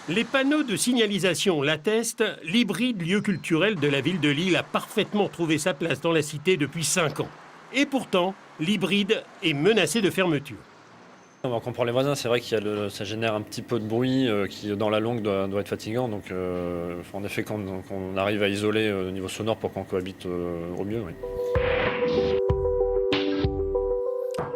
Les panneaux de signalisation l'attestent, l'hybride lieu culturel de la ville de Lille a parfaitement trouvé sa place dans la cité depuis 5 ans. Et pourtant, l'hybride est menacé de fermeture. On comprend les voisins, c'est vrai ça génère un petit peu de bruit qui, dans la longue, doit être fatigant. Donc, en effet, quand on arrive à isoler au niveau sonore pour qu'on cohabite au mieux, oui.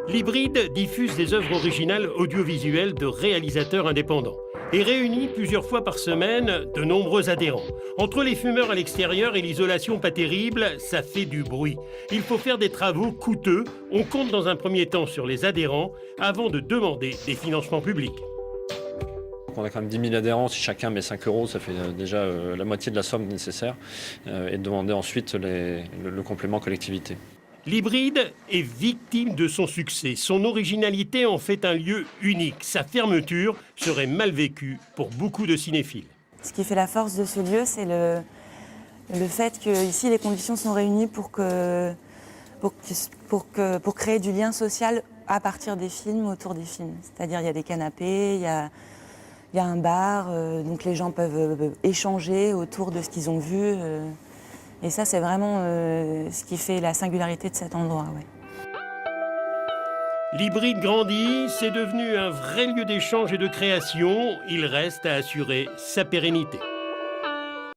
L'hybride diffuse des œuvres originales audiovisuelles de réalisateurs indépendants et réunit plusieurs fois par semaine de nombreux adhérents. Entre les fumeurs à l'extérieur et l'isolation pas terrible, ça fait du bruit. Il faut faire des travaux coûteux. On compte dans un premier temps sur les adhérents avant de demander des financements publics. On a quand même 10 000 adhérents. Si chacun met 5 euros, ça fait déjà la moitié de la somme nécessaire. Et demander ensuite le complément collectivité. L'hybride est victime de son succès. Son originalité en fait un lieu unique. Sa fermeture serait mal vécue pour beaucoup de cinéphiles. Ce qui fait la force de ce lieu, c'est le fait qu'ici, les conditions sont réunies pour créer du lien social à partir des films, autour des films. C'est-à-dire, il y a des canapés, il y a un bar, donc les gens peuvent échanger autour de ce qu'ils ont vu. Et ça, c'est vraiment ce qui fait la singularité de cet endroit. Ouais. L'hybride grandit, c'est devenu un vrai lieu d'échange et de création. Il reste à assurer sa pérennité.